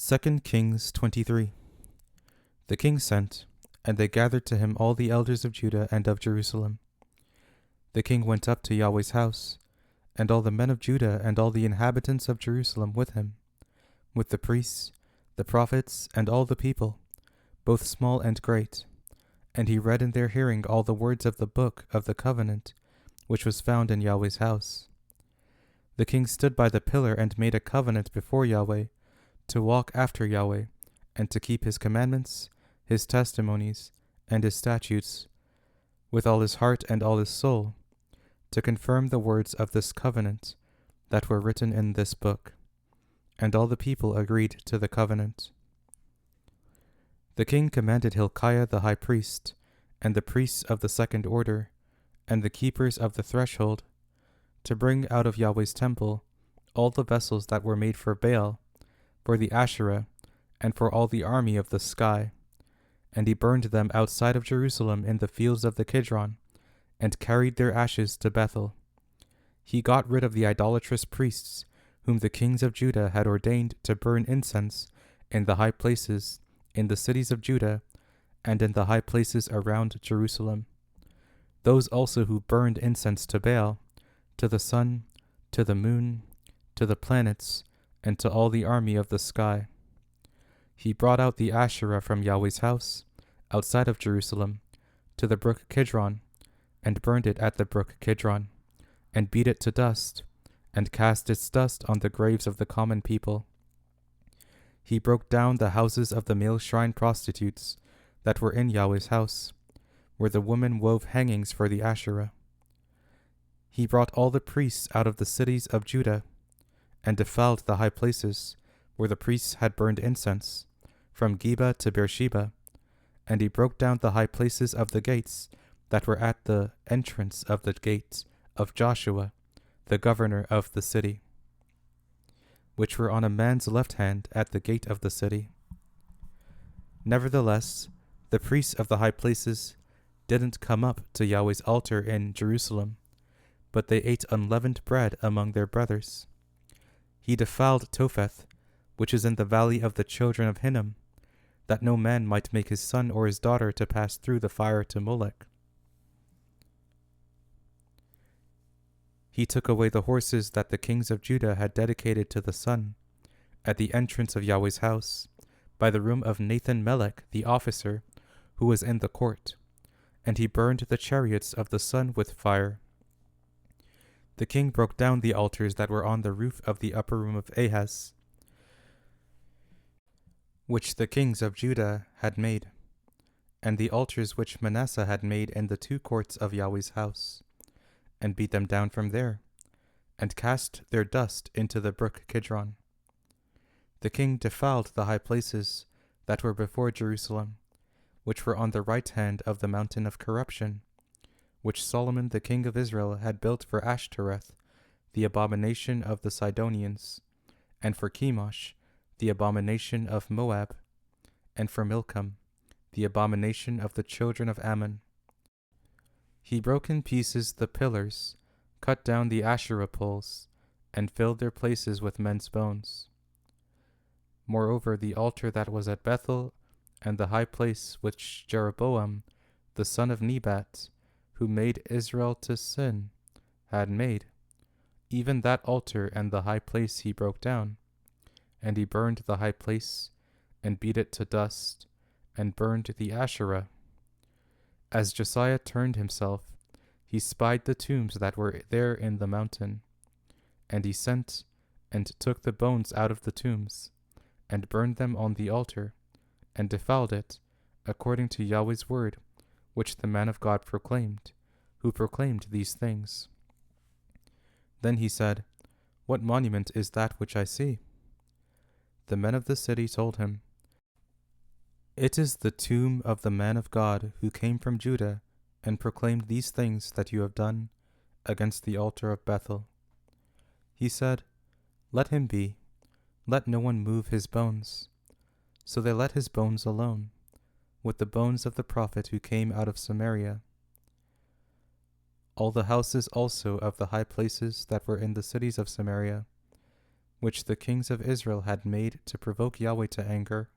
2 Kings 23. The king sent, and they gathered to him all the elders of Judah and of Jerusalem. The king went up to Yahweh's house, and all the men of Judah and all the inhabitants of Jerusalem with him, with the priests, the prophets, and all the people, both small and great. And he read in their hearing all the words of the book of the covenant, which was found in Yahweh's house. The king stood by the pillar and made a covenant before Yahweh, to walk after Yahweh, and to keep his commandments, his testimonies, and his statutes, with all his heart and all his soul, to confirm the words of this covenant that were written in this book. And all the people agreed to the covenant. The king commanded Hilkiah the high priest, and the priests of the second order, and the keepers of the threshold, to bring out of Yahweh's temple all the vessels that were made for Baal, for the Asherah, and for all the army of the sky. And he burned them outside of Jerusalem in the fields of the Kidron, and carried their ashes to Bethel. He got rid of the idolatrous priests, whom the kings of Judah had ordained to burn incense in the high places, in the cities of Judah, and in the high places around Jerusalem. Those also who burned incense to Baal, to the sun, to the moon, to the planets, and to all the army of the sky. He brought out the Asherah from Yahweh's house, outside of Jerusalem, to the brook Kidron, and burned it at the brook Kidron, and beat it to dust, and cast its dust on the graves of the common people. He broke down the houses of the male shrine prostitutes that were in Yahweh's house, where the women wove hangings for the Asherah. He brought all the priests out of the cities of Judah, and defiled the high places, where the priests had burned incense, from Geba to Beersheba, and he broke down the high places of the gates that were at the entrance of the gate of Joshua, the governor of the city, which were on a man's left hand at the gate of the city. Nevertheless, the priests of the high places didn't come up to Yahweh's altar in Jerusalem, but they ate unleavened bread among their brothers. He defiled Topheth, which is in the valley of the children of Hinnom, that no man might make his son or his daughter to pass through the fire to Molech. He took away the horses that the kings of Judah had dedicated to the sun, at the entrance of Yahweh's house, by the room of Nathan-Melech the officer, who was in the court, and he burned the chariots of the sun with fire. The king broke down the altars that were on the roof of the upper room of Ahaz, which the kings of Judah had made, and the altars which Manasseh had made in the two courts of Yahweh's house, and beat them down from there, and cast their dust into the brook Kidron. The king defiled the high places that were before Jerusalem, which were on the right hand of the mountain of corruption, which Solomon the king of Israel had built for Ashtoreth, the abomination of the Sidonians, and for Chemosh, the abomination of Moab, and for Milcom, the abomination of the children of Ammon. He broke in pieces the pillars, cut down the Asherah poles, and filled their places with men's bones. Moreover, the altar that was at Bethel, and the high place which Jeroboam, the son of Nebat, who made Israel to sin, had made, even that altar and the high place he broke down, and he burned the high place, and beat it to dust, and burned the Asherah. As Josiah turned himself, he spied the tombs that were there in the mountain, and he sent and took the bones out of the tombs, and burned them on the altar, and defiled it, according to Yahweh's word, which the man of God proclaimed, who proclaimed these things. Then he said, "What monument is that which I see?" The men of the city told him, "It is the tomb of the man of God who came from Judah and proclaimed these things that you have done against the altar of Bethel." He said, "Let him be. Let no one move his bones." So they let his bones alone, with the bones of the prophet who came out of Samaria. All the houses also of the high places that were in the cities of Samaria, which the kings of Israel had made to provoke Yahweh to anger,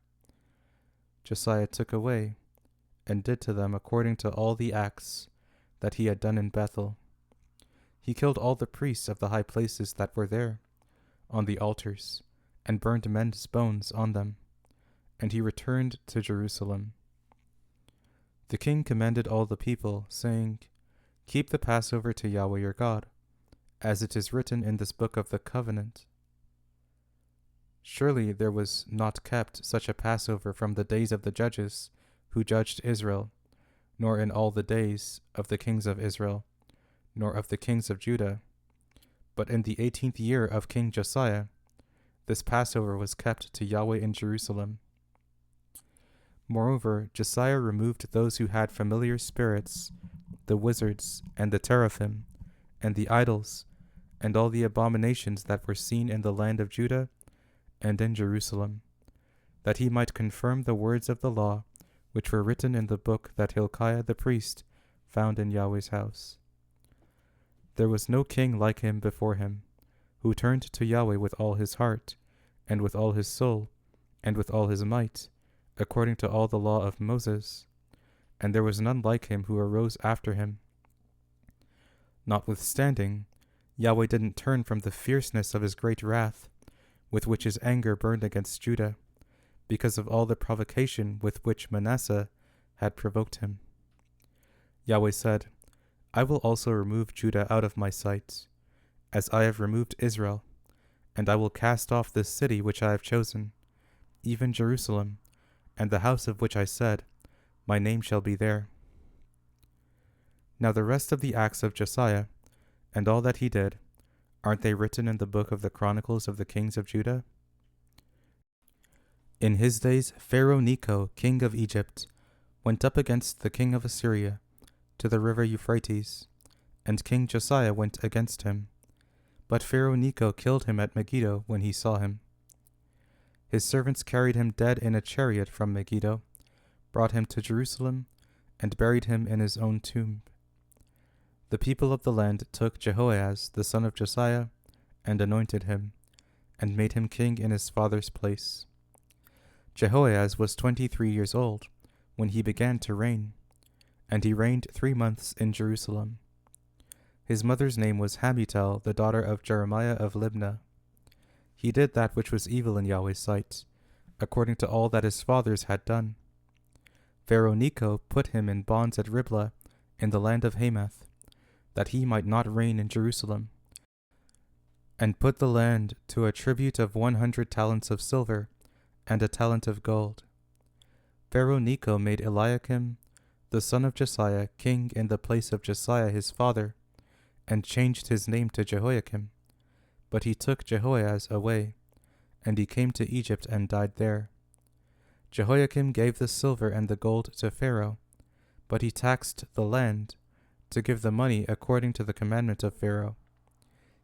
Josiah took away, and did to them according to all the acts that he had done in Bethel. He killed all the priests of the high places that were there, on the altars, and burned men's bones on them, and he returned to Jerusalem. The king commanded all the people, saying, Keep the Passover to Yahweh your God, as it is written in this book of the covenant. Surely there was not kept such a Passover from the days of the judges who judged Israel, nor in all the days of the kings of Israel, nor of the kings of Judah. But in the 18th year of King Josiah, this Passover was kept to Yahweh in Jerusalem. Moreover, Josiah removed those who had familiar spirits, the wizards, and the teraphim, and the idols, and all the abominations that were seen in the land of Judah and in Jerusalem, that he might confirm the words of the law which were written in the book that Hilkiah the priest found in Yahweh's house. There was no king like him before him, who turned to Yahweh with all his heart, and with all his soul, and with all his might, according to all the law of Moses, and there was none like him who arose after him. Notwithstanding, Yahweh didn't turn from the fierceness of his great wrath, with which his anger burned against Judah, because of all the provocation with which Manasseh had provoked him. Yahweh said, I will also remove Judah out of my sight, as I have removed Israel, and I will cast off this city which I have chosen, even Jerusalem, and the house of which I said, My name shall be there. Now the rest of the acts of Josiah, and all that he did, aren't they written in the book of the Chronicles of the kings of Judah? In his days Pharaoh Necho, king of Egypt, went up against the king of Assyria, to the river Euphrates, and King Josiah went against him. But Pharaoh Necho killed him at Megiddo when he saw him. His servants carried him dead in a chariot from Megiddo, brought him to Jerusalem, and buried him in his own tomb. The people of the land took Jehoahaz, the son of Josiah, and anointed him, and made him king in his father's place. Jehoahaz was 23 years old when he began to reign, and he reigned 3 months in Jerusalem. His mother's name was Hamutal, the daughter of Jeremiah of Libnah. He did that which was evil in Yahweh's sight, according to all that his fathers had done. Pharaoh Necho put him in bonds at Riblah in the land of Hamath, that he might not reign in Jerusalem, and put the land to a tribute of 100 talents of silver and a talent of gold. Pharaoh Necho made Eliakim, the son of Josiah, king in the place of Josiah his father, and changed his name to Jehoiakim. But he took Jehoahaz away, and he came to Egypt and died there. Jehoiakim gave the silver and the gold to Pharaoh, but he taxed the land to give the money according to the commandment of Pharaoh.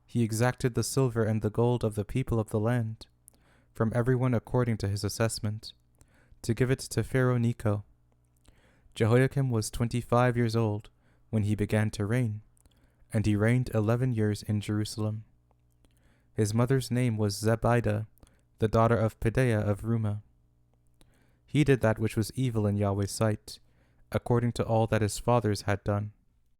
He exacted the silver and the gold of the people of the land, from everyone according to his assessment, to give it to Pharaoh Necho. Jehoiakim was 25 years old when he began to reign, and he reigned 11 years in Jerusalem. His mother's name was Zebidah, the daughter of Pedaiah of Rumah. He did that which was evil in Yahweh's sight, according to all that his fathers had done.